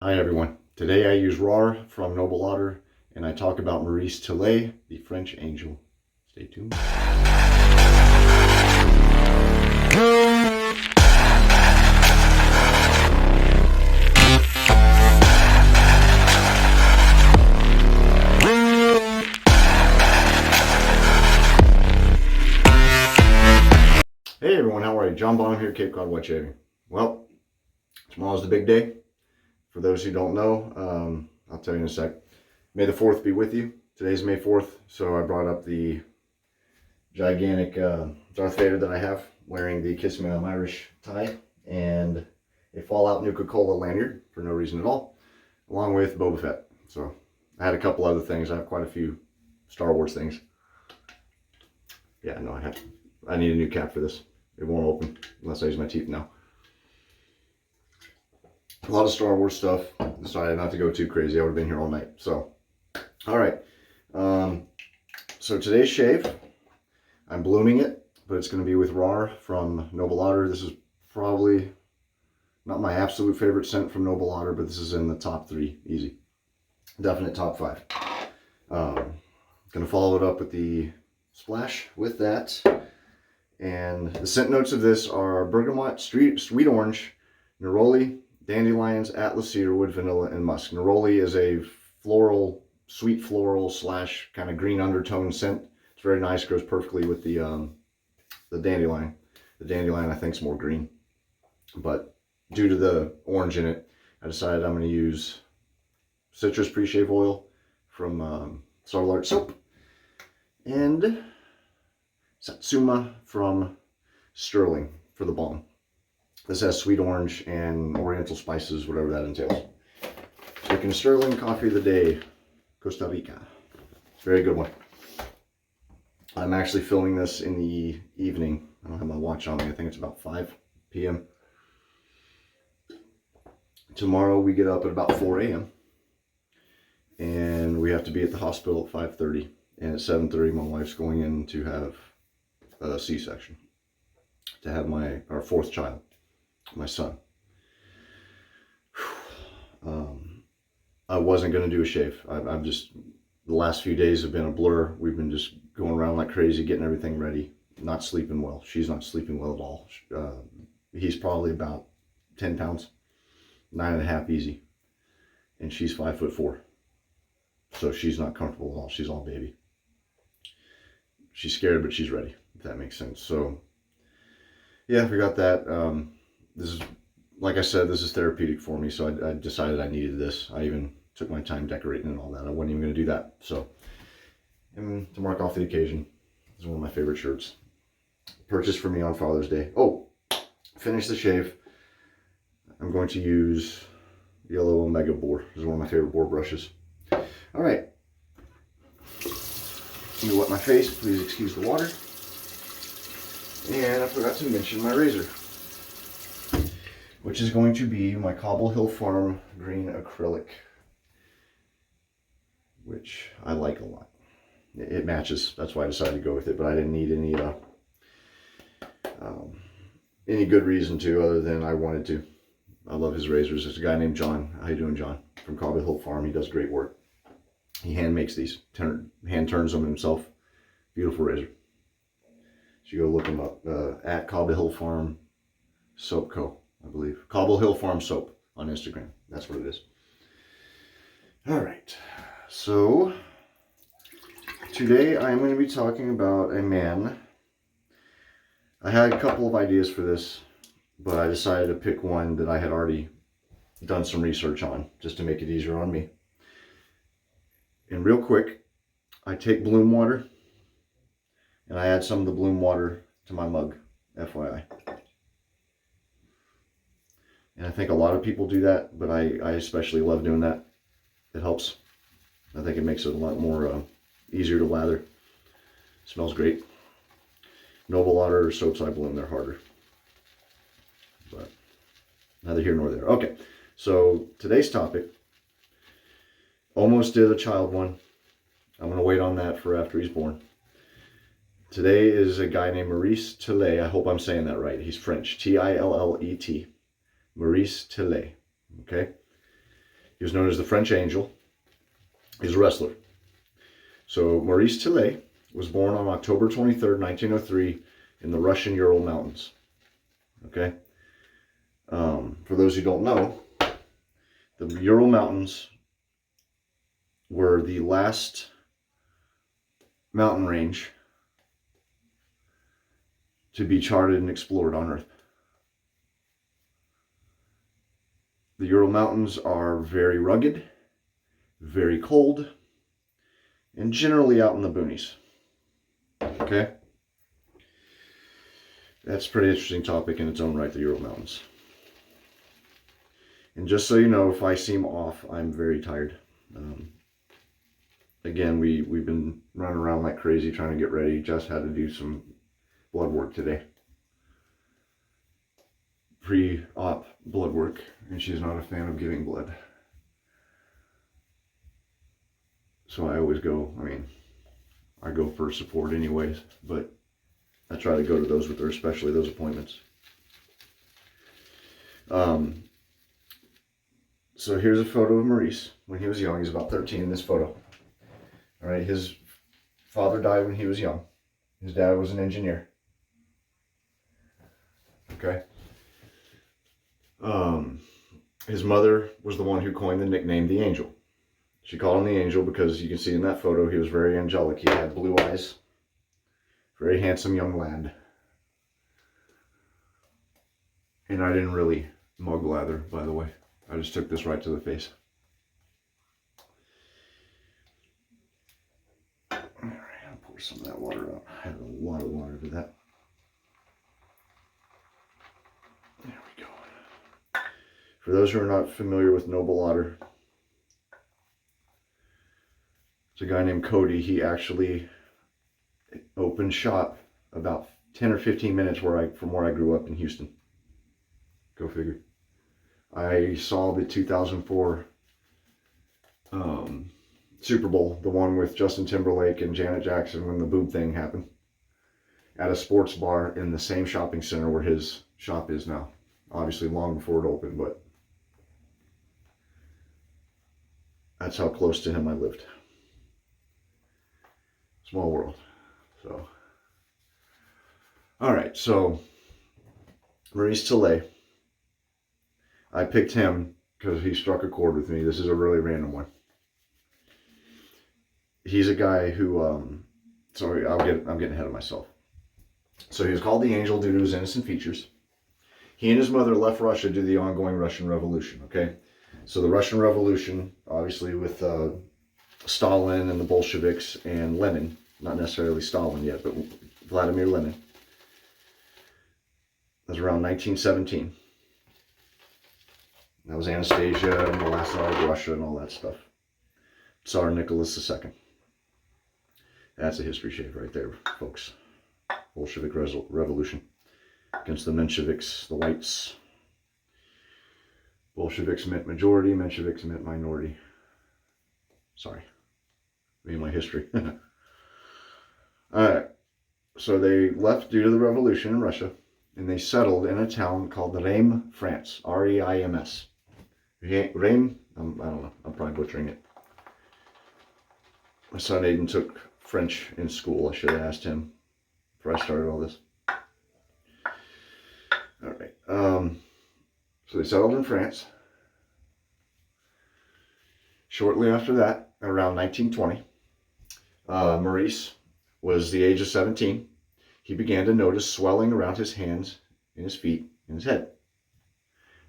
Hi everyone. Today I use Rawr from Noble Otter and I talk about Maurice Tillet, the French angel. Stay tuned. Hey everyone, how are you? John Bonham here, Cape Cod Wetshaving. Well, tomorrow's the big day. For those who don't know, I'll tell you in a sec. May the 4th be with you. Today's May 4th, so I brought up the gigantic Darth Vader that I have, wearing the Kiss Me I'm Irish tie and a Fallout Nuka-Cola lanyard for no reason at all, along with Boba Fett. So I had a couple other things. I have quite a few Star Wars things. Yeah, no, I need a new cap for this. It won't open unless I use my teeth now. A lot of Star Wars stuff. Decided not to go too crazy. I would have been here all night. So, all right. So today's shave, I'm blooming it, but it's going to be with Rawr from Noble Otter. This is probably not my absolute favorite scent from Noble Otter, but this is in the top 3, easy. Definite top 5. Going to follow it up with the splash with that. And the scent notes of this are Bergamot, Sweet Orange, Neroli, Dandelions, Atlas, Cedarwood, Vanilla, and Musk. Neroli is a floral, sweet floral / kind of green undertone scent. It's very nice, goes perfectly with the dandelion. The dandelion I think is more green. But due to the orange in it, I decided I'm going to use citrus pre-shave oil from Cedarwood soap and Satsuma from Sterling for the balm. This has sweet orange and oriental spices, whatever that entails. Drinking Sterling coffee of the day, Costa Rica. Very good one. I'm actually filming this in the evening. I don't have my watch on me. I think it's about 5 p.m. Tomorrow we get up at about 4 a.m. and we have to be at the hospital at 5:30. And at 7:30 my wife's going in to have a C-section to have our 4th child, my son. I wasn't going to do a shave. I'm just, the last few days have been a blur. We've been just going around like crazy, getting everything ready, not sleeping well. She's not sleeping well at all. He's probably about 10 pounds, 9.5 easy, and she's 5'4". So she's not comfortable at all. She's all baby. She's scared, but she's ready, if that makes sense. So yeah, we got that. This is, like I said, this is therapeutic for me, so I decided I needed this. I even took my time decorating and all that. I wasn't even going to do that. So, and to mark off the occasion, this is one of my favorite shirts. Purchased for me on Father's Day. Oh, finish the shave. I'm going to use Yellow Omega Boar. This is one of my favorite boar brushes. All right. Let me wet my face. Please excuse the water. And I forgot to mention my razor, which is going to be my Cobble Hill Farm green acrylic, which I like a lot. It matches. That's why I decided to go with it, but I didn't need any good reason to, other than I wanted to. I love his razors. There's a guy named John. How you doing, John? From Cobble Hill Farm. He does great work. He hand makes these, hand turns them himself. Beautiful razor. So you go look him up at Cobble Hill Farm Soap Co., I believe. Cobble Hill Farm Soap on Instagram. That's what it is. All right. So today I am going to be talking about a man. I had a couple of ideas for this, but I decided to pick one that I had already done some research on, just to make it easier on me. And real quick, I take bloom water and I add some of the bloom water to my mug, FYI. And I think a lot of people do that, but I especially love doing that. It helps. I think it makes it a lot more easier to lather. Smells great. Noble Otter soaps I bloom, they're harder. But neither here nor there. Okay, so today's topic. Almost did a child one. I'm going to wait on that for after he's born. Today is a guy named Maurice Tillet. I hope I'm saying that right. He's French. T-I-L-L-E-T. Maurice Tillet. Okay? He was known as the French Angel. He's a wrestler. So Maurice Tillet was born on October 23rd, 1903 in the Russian Ural Mountains. Okay? For those who don't know, the Ural Mountains were the last mountain range to be charted and explored on Earth. The Ural Mountains are very rugged, very cold, and generally out in the boonies. Okay? That's a pretty interesting topic in its own right, the Ural Mountains. And just so you know, if I seem off, I'm very tired. Again, we've been running around like crazy trying to get ready. Just had to do some blood work today. Pre-op blood work, and she's not a fan of giving blood. So I always go, I go for support anyways, but I try to go to those with her, especially those appointments. So here's a photo of Maurice when he was young. He's about 13 in this photo. All right, his father died when he was young. His dad was an engineer. Okay. His mother was the one who coined the nickname the Angel. She called him the Angel because you can see in that photo he was very angelic. He had blue eyes. Very handsome young lad. And I didn't really mug lather, by the way. I just took this right to the face. Alright, I'll pour some of that water out. I had a lot of water to that. There we go. For those who are not familiar with Noble Otter, it's a guy named Cody. He actually opened shop about 10 or 15 minutes from where I grew up in Houston. Go figure. I saw the 2004 Super Bowl, the one with Justin Timberlake and Janet Jackson when the boob thing happened, at a sports bar in the same shopping center where his shop is now. Obviously long before it opened, but that's how close to him I lived. Small world. So, all right, so Maurice Tillet. I picked him because he struck a chord with me. This is a really random one. He's a guy who, sorry, I'm getting ahead of myself. So he was called the Angel due to his innocent features. He and his mother left Russia due to the ongoing Russian Revolution, okay? So the Russian Revolution, obviously with Stalin and the Bolsheviks and Lenin, not necessarily Stalin yet, but Vladimir Lenin. That was around 1917. That was Anastasia and the last Tsar of Russia and all that stuff. Tsar Nicholas II. That's a history shave right there, folks. Bolshevik Revolution against the Mensheviks, the whites. Bolsheviks meant majority, Mensheviks meant minority. Sorry. Me and my history. Alright. So they left due to the revolution in Russia, and they settled in a town called Reims, France. R-E-I-M-S. Reims? I don't know. I'm probably butchering it. My son Aiden took French in school. I should have asked him before I started all this. Alright. So they settled in France. Shortly after that, around 1920, Maurice was the age of 17. He began to notice swelling around his hands, in his feet, and his head.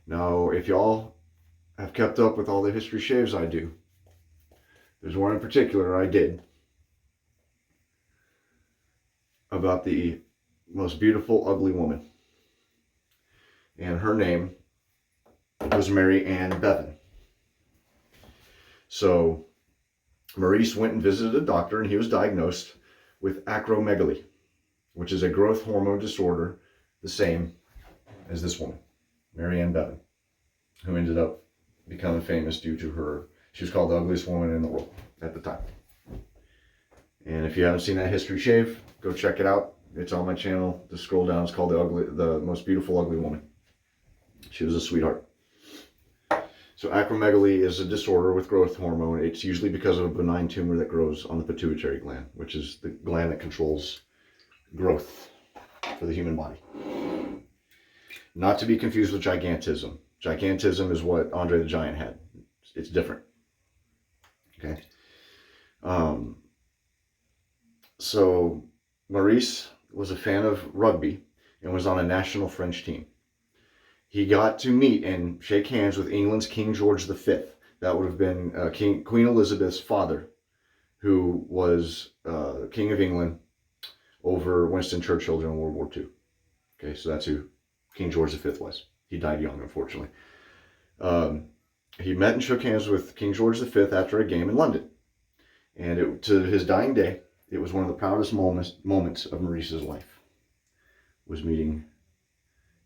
Now, if y'all have kept up with all the history shaves I do, there's one in particular I did about the most beautiful, ugly woman. And her name was Mary Ann Bevan. So Maurice went and visited a doctor, and he was diagnosed with acromegaly, which is a growth hormone disorder, the same as this woman, Mary Ann Bevan, who ended up becoming famous due to her. She was called the ugliest woman in the world at the time. And if you haven't seen that history shave, go check it out. It's on my channel. Just scroll down. It's called the most beautiful ugly woman. She was a sweetheart. So acromegaly is a disorder with growth hormone. It's usually because of a benign tumor that grows on the pituitary gland, which is the gland that controls growth for the human body. Not to be confused with gigantism. Gigantism is what Andre the Giant had. It's different. Okay. So Maurice was a fan of rugby and was on a national French team. He got to meet and shake hands with England's King George V. That would have been Queen Elizabeth's father, who was King of England over Winston Churchill during World War II. Okay, so that's who King George V was. He died young, unfortunately. He met and shook hands with King George V after a game in London. And to his dying day, it was one of the proudest moments of Maurice's life, was meeting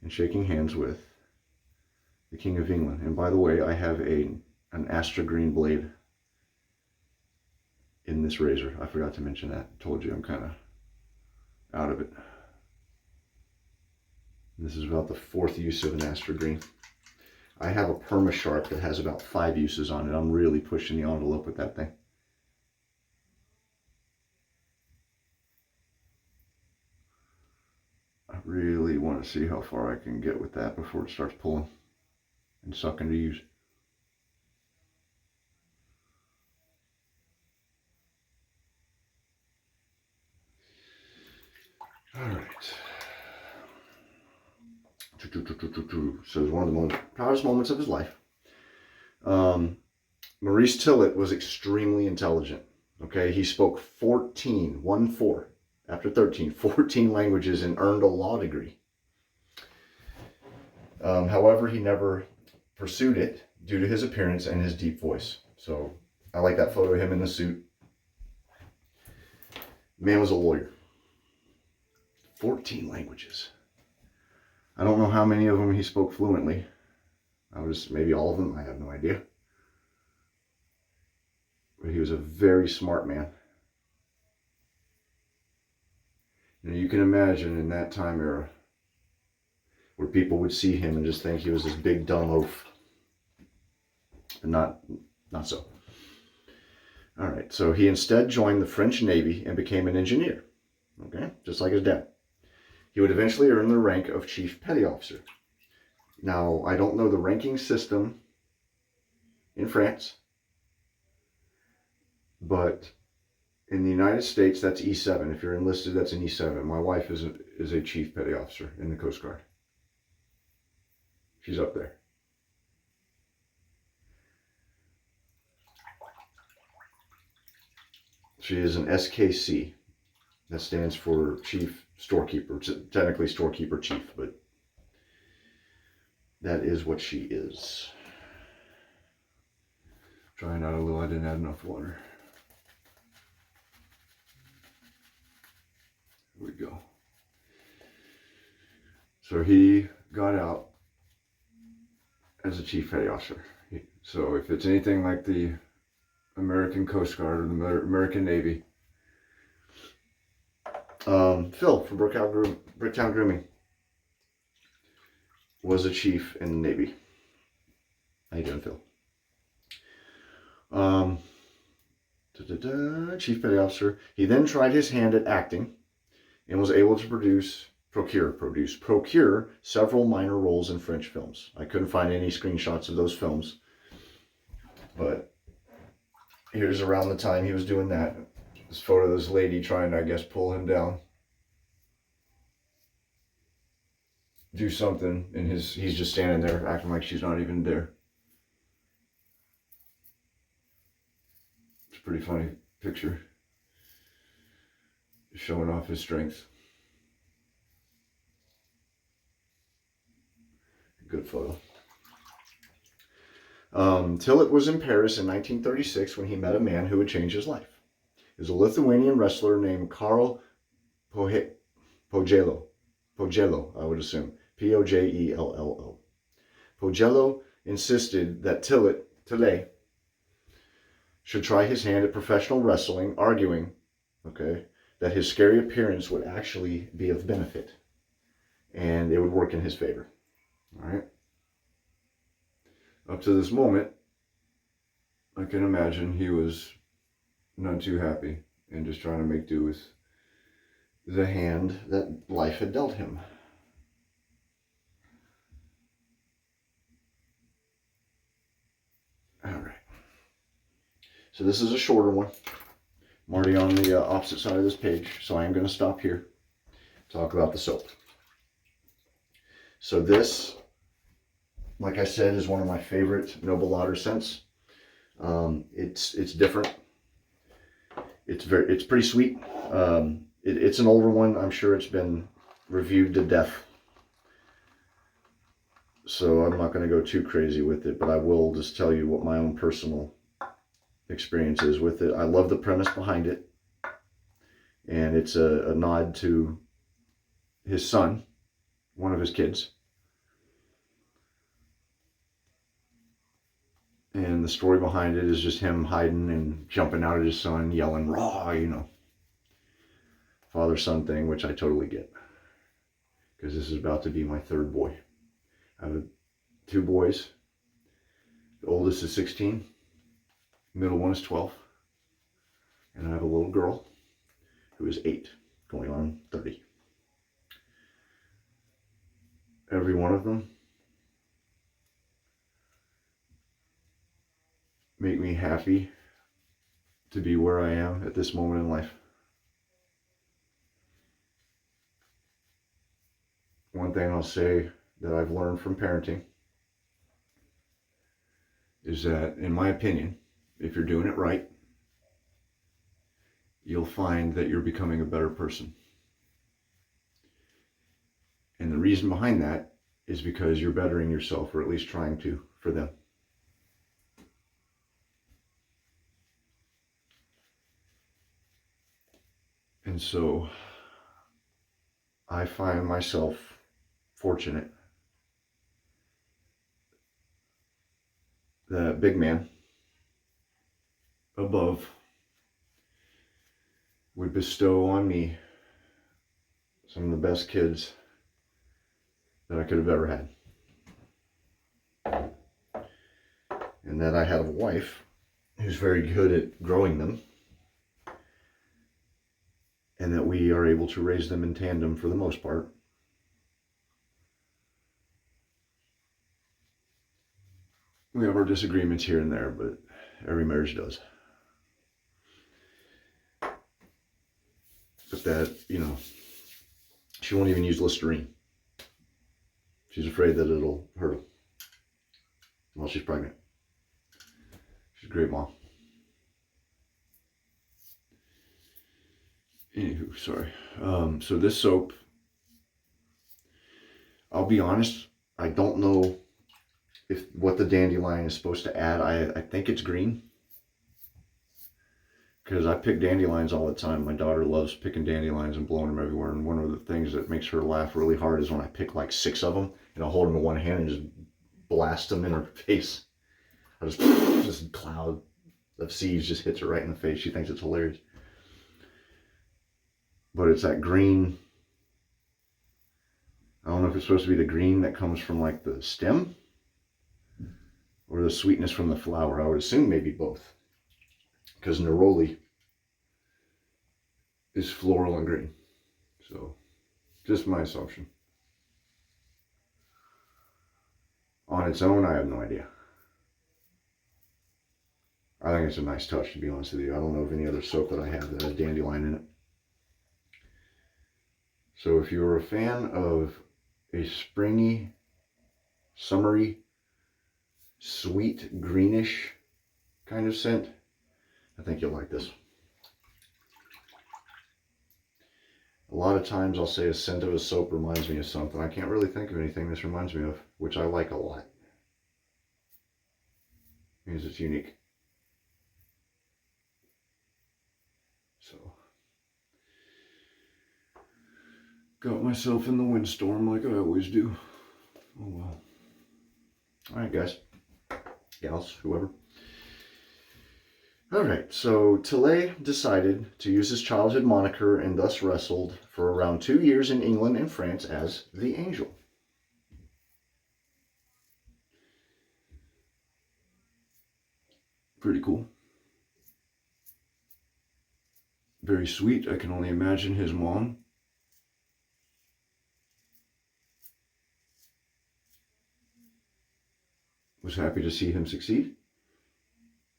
and shaking hands with the King of England. And by the way, I have an Astra green blade in this razor. I forgot to mention that. I told you I'm kind of out of it. This is about the 4th use of an Astra green. I have a Perma Sharp that has about 5 uses on it. I'm really pushing the envelope with that thing. I really want to see how far I can get with that before it starts pulling and sucking to use. All right. So it was one of the most proudest moments of his life. Maurice Tillet was extremely intelligent. Okay, he spoke 14 languages and earned a law degree. However, he never pursued it due to his appearance and his deep voice. So I like that photo of him in the suit. Man was a lawyer. 14 languages. I don't know how many of them he spoke fluently. Maybe all of them. I have no idea. But he was a very smart man. And you can imagine in that time era where people would see him and just think he was this big dumb oaf. But not so. All right, so he instead joined the French Navy and became an engineer. Okay, just like his dad. He would eventually earn the rank of Chief Petty Officer. Now, I don't know the ranking system in France, but in the United States, that's E7. If you're enlisted, that's an E7. My wife is a Chief Petty Officer in the Coast Guard. She's up there. She is an SKC. That stands for Chief Storekeeper. It's technically Storekeeper Chief, but that is what she is. Trying out a little, I didn't add enough water. Here we go. So he got out as a Chief Petty Officer. So if it's anything like the American Coast Guard or the American Navy, Phil from Bricktown Grooming was a chief in the Navy. How you doing, Phil? Chief Petty Officer. He then tried his hand at acting and was able to procure several minor roles in French films. I couldn't find any screenshots of those films, but here's around the time he was doing that. This photo of this lady trying to, I guess, pull him down. Do something, and he's just standing there acting like she's not even there. It's a pretty funny picture. Showing off his strength. Good photo. Tillet was in Paris in 1936 when he met a man who would change his life. He was a Lithuanian wrestler named Karl Pojello, I would assume. Pojello. Pojello insisted that Tillet should try his hand at professional wrestling, arguing, that his scary appearance would actually be of benefit and it would work in his favor. All right. up to this moment, I can imagine he was none too happy and just trying to make do with the hand that life had dealt him. All right. So this is a shorter one. I'm already on the opposite side of this page, so I am going to stop here, talk about the soap. So this, like I said, is one of my favorite Noble Otter scents. It's different. It's pretty sweet. It's an older one. I'm sure it's been reviewed to death. So I'm not going to go too crazy with it, but I will just tell you what my own personal experience is with it. I love the premise behind it. And it's a nod to his son, one of his kids. And the story behind it is just him hiding and jumping out at his son, yelling, "Raw," you know. Father-son thing, which I totally get. Because this is about to be my third boy. I have 2 boys. The oldest is 16. The middle one is 12. And I have a little girl who is 8, going on 30. Every one of them make me happy to be where I am at this moment in life. One thing I'll say that I've learned from parenting is that, in my opinion, if you're doing it right, you'll find that you're becoming a better person. And the reason behind that is because you're bettering yourself, or at least trying to, for them. And so I find myself fortunate that big man above would bestow on me some of the best kids that I could have ever had. And that I have a wife who's very good at growing them. And that we are able to raise them in tandem for the most part. We have our disagreements here and there, but every marriage does. But that, you know, she won't even use Listerine. She's afraid that it'll hurt her while she's pregnant. She's a great mom. Anywho, sorry. So this soap, I'll be honest, I don't know what the dandelion is supposed to add. I think it's green. Because I pick dandelions all the time. My daughter loves picking dandelions and blowing them everywhere. And one of the things that makes her laugh really hard is when I pick like 6 of them and I'll hold them in one hand and just blast them in her face. I just, this cloud of seeds just hits her right in the face. She thinks it's hilarious. But it's that green. I don't know if it's supposed to be the green that comes from like the stem or the sweetness from the flower. I would assume maybe both. Because Neroli is floral and green. So, just my assumption. On its own, I have no idea. I think it's a nice touch, to be honest with you. I don't know of any other soap that I have that has dandelion in it. So if you're a fan of a springy, summery, sweet, greenish kind of scent, I think you'll like this. A lot of times I'll say a scent of a soap reminds me of something. I can't really think of anything this reminds me of, which I like a lot. Means it's unique. So, got myself in the windstorm like I always do. Oh well. Alright guys, gals, whoever. Alright, so Tillet decided to use his childhood moniker and thus wrestled for around 2 years in England and France as the Angel. Pretty cool. Very sweet. I can only imagine his mom. Was happy to see him succeed.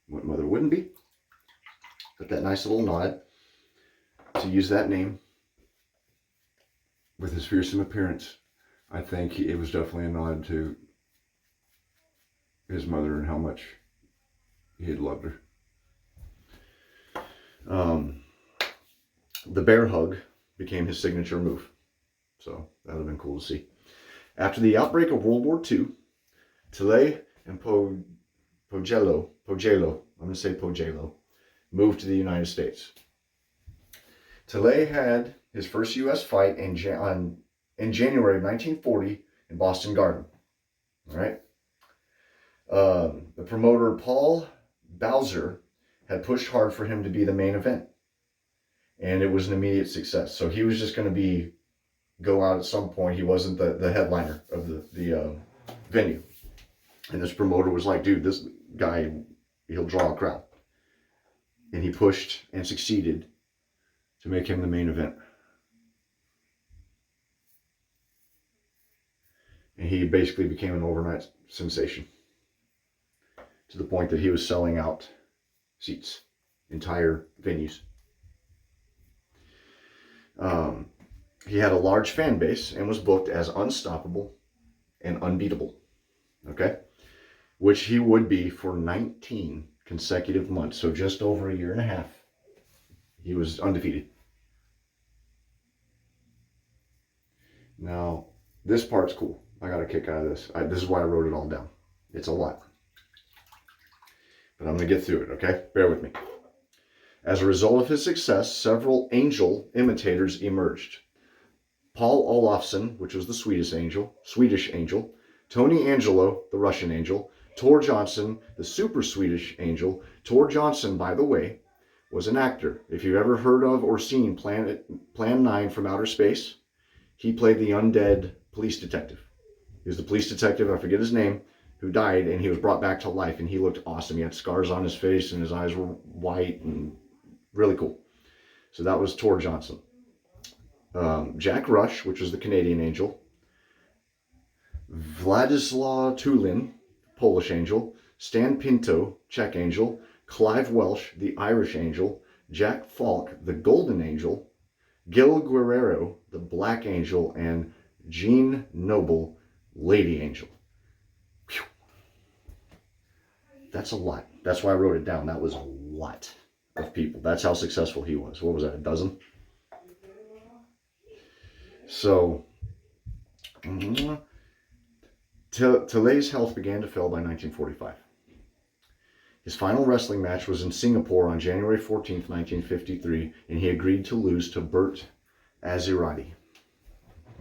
What mother wouldn't be? But that nice little nod to use that name with his fearsome appearance. I think it was definitely a nod to his mother and how much he had loved her. The bear hug became his signature move. So that would have been cool to see. After the outbreak of World War II, Tillet and Pogello, I'm going to say Pogello, moved to the United States. Tillet had his first U.S. fight in January of 1940 in Boston Garden. All right. The promoter Paul Bowser had pushed hard for him to be the main event, and it was an immediate success. So he was just going to go out at some point. He wasn't the headliner of the venue, and this promoter was like, dude, this guy, he'll draw a crowd, and he pushed and succeeded to make him the main event. And he basically became an overnight sensation, to the point that he was selling out seats, entire venues. He had a large fan base and was booked as unstoppable and unbeatable, okay? Which he would be for 19 consecutive months, so just over a year and a half. He was undefeated. Now, this part's cool. I got a kick out of this. This is why I wrote it all down. It's a lot. But I'm going to get through it, okay? Bear with me. As a result of his success, several angel imitators emerged. Paul Olofsson, which was the Swedish angel, Tony Angelo, the Russian angel, Tor Johnson, the super Swedish angel. Tor Johnson, by the way, was an actor. If you've ever heard of or seen Plan 9 from Outer Space, he played the undead police detective. He was the police detective, I forget his name, who died, and he was brought back to life, and he looked awesome. He had scars on his face, and his eyes were white, and really cool. So that was Tor Johnson. Jack Rush, which was the Canadian angel. Vladislav Tulin, Polish angel. Stan Pinto, Czech angel. Clive Welsh, the Irish angel. Jack Falk, the golden angel. Gil Guerrero, the black angel. And Jean Noble, lady angel. Whew. That's a lot. That's why I wrote it down. That was a lot of people. That's how successful he was. What was that, a dozen? So, Tillet's health began to fail by 1945. His final wrestling match was in Singapore on January 14th, 1953, and he agreed to lose to Bert Azirati.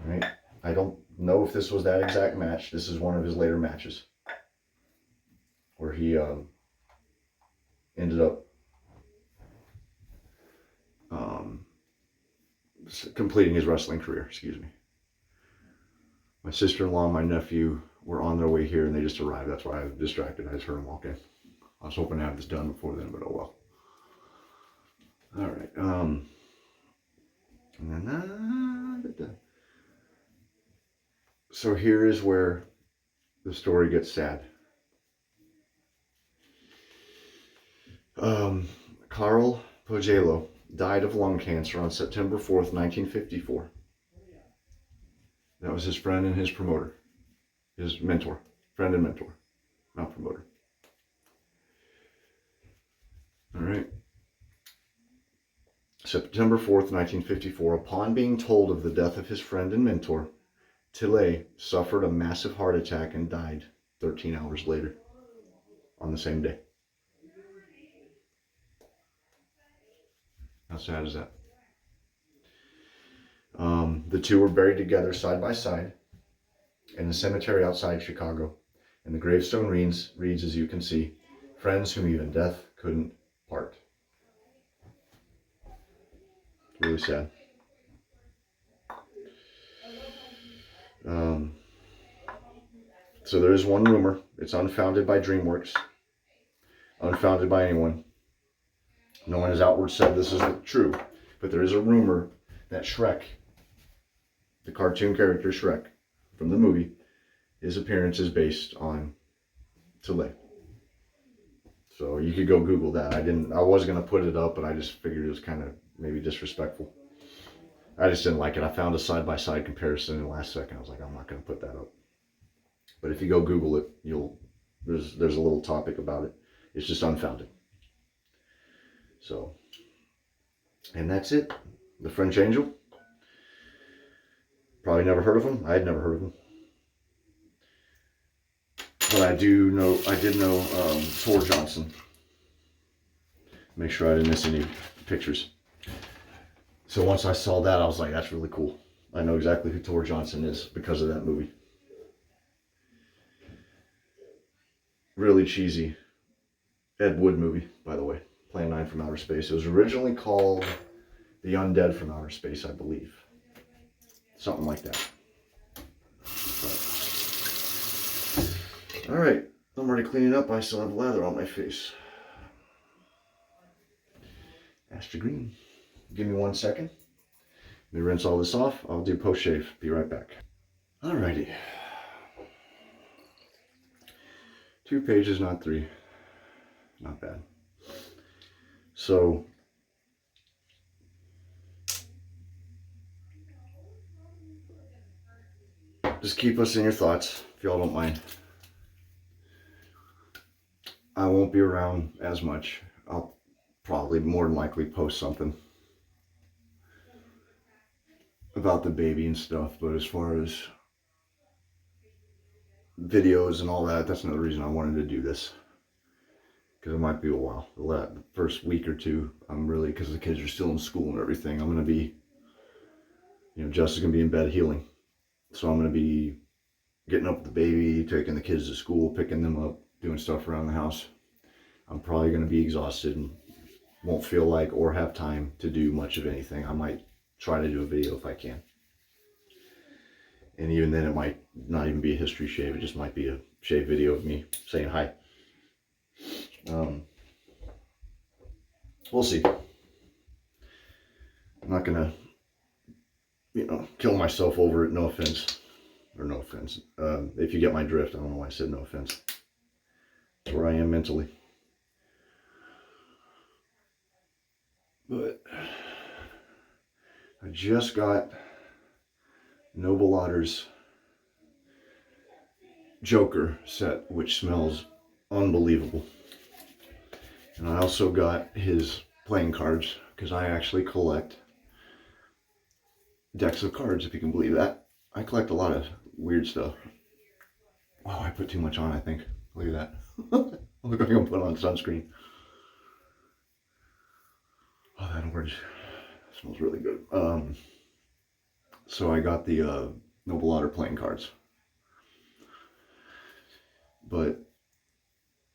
All right? I don't know if this was that exact match. This is one of his later matches where he ended up completing his wrestling career, excuse me. My sister-in-law and my nephew were on their way here, and they just arrived. That's why I was distracted. I just heard them walk in. I was hoping to have this done before then, but oh well. All right. So here is where the story gets sad. Carl Pogello died of lung cancer on September 4th, 1954. That was his friend and his promoter, his mentor, friend and mentor, not promoter. All right. September 4th, 1954, upon being told of the death of his friend and mentor, Tillet suffered a massive heart attack and died 13 hours later on the same day. How sad is that? The two were buried together side by side in the cemetery outside Chicago. And the gravestone reads, as you can see, friends whom even death couldn't part. It's really sad. So there is one rumor. It's unfounded by DreamWorks. unfounded by anyone. No one has outward said this is true, but there is a rumor that Shrek, the cartoon character Shrek from the movie, his appearance is based on Tillet. So you could go Google that. I was going to put it up, but I just figured it was kind of maybe disrespectful. I just didn't like it. I found a side-by-side comparison in the last second. I was like, I'm not going to put that up. But if you go Google it, there's a little topic about it. It's just unfounded. So, and that's it. The French Angel. Probably never heard of him. I had never heard of him. But I did know Tor Johnson. Make sure I didn't miss any pictures. So once I saw that, I was like, that's really cool. I know exactly who Tor Johnson is because of that movie. Really cheesy Ed Wood movie, by the way. Plan 9 from Outer Space. It was originally called The Undead from Outer Space, I believe. Something like that. But, all right, I'm already cleaning up. I still have lather on my face. Astra Green. Give me 1 second. Let me rinse all this off. I'll do post shave. Be right back. Alrighty. 2 pages, not 3. Not bad. So, just keep us in your thoughts, if y'all don't mind. I won't be around as much. I'll probably more than likely post something about the baby and stuff, but as far as videos and all that, that's another reason I wanted to do this. Because it might be a while. The first week or two, I'm really, because the kids are still in school and everything, I'm going to be, Jess is going to be in bed healing. So I'm going to be getting up with the baby, taking the kids to school, picking them up, doing stuff around the house. I'm probably going to be exhausted and won't feel like or have time to do much of anything. I might try to do a video if I can. And even then, it might not even be a history shave. It just might be a shave video of me saying hi. We'll see. I'm not gonna, kill myself over it. No offense, or no offense. If you get my drift, I don't know why I said no offense. That's where I am mentally. But I just got Noble Otter's Joker set, which smells unbelievable. And I also got his playing cards, because I actually collect decks of cards, if you can believe that. I collect a lot of weird stuff. Oh, I put too much on, I think. Look at that. Look, I'm going to put on sunscreen. Oh, that orange smells really good. So I got the Noble Otter playing cards. But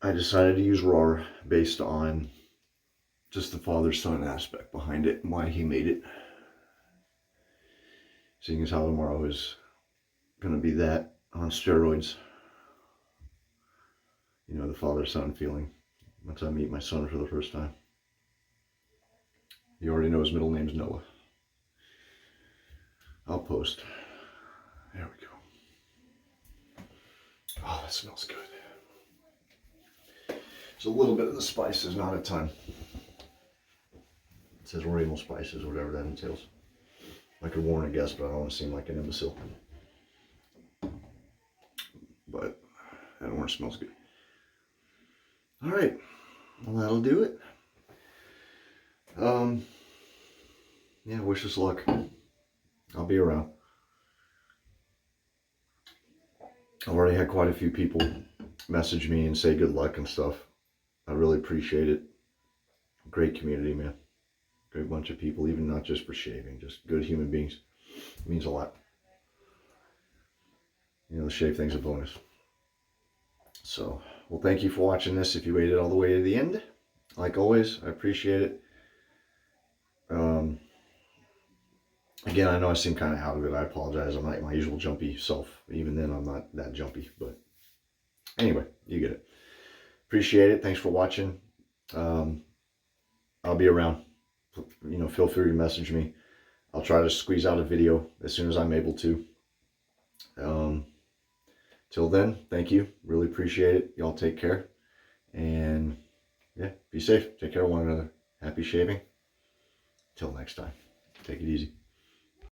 I decided to use Rawr based on just the father-son aspect behind it and why he made it. Seeing as how tomorrow is going to be that on steroids. The father-son feeling once I meet my son for the first time. You already know his middle name's Noah. I'll post. There we go. Oh, that smells good. So a little bit of the spices, not a ton. It says Oriental spices, whatever that entails. I could warn a guest, but I don't want to seem like an imbecile. But that orange smells good. All right, well, that'll do it. Yeah, wish us luck. I'll be around. I've already had quite a few people message me and say good luck and stuff. I really appreciate it. Great community, man. Great bunch of people, even not just for shaving, just good human beings. It means a lot. The shave thing's a bonus. So, well, thank you for watching this. If you waited all the way to the end, like always, I appreciate it. Again, I know I seem kind of out of it. I apologize. I'm not my usual jumpy self. Even then, I'm not that jumpy. But anyway, you get it. Appreciate it. Thanks for watching. I'll be around. You know, feel free to message me. I'll try to squeeze out a video as soon as I'm able to. Till then, thank you. Really appreciate it. Y'all take care. And yeah, be safe. Take care of one another. Happy shaving. Till next time. Take it easy.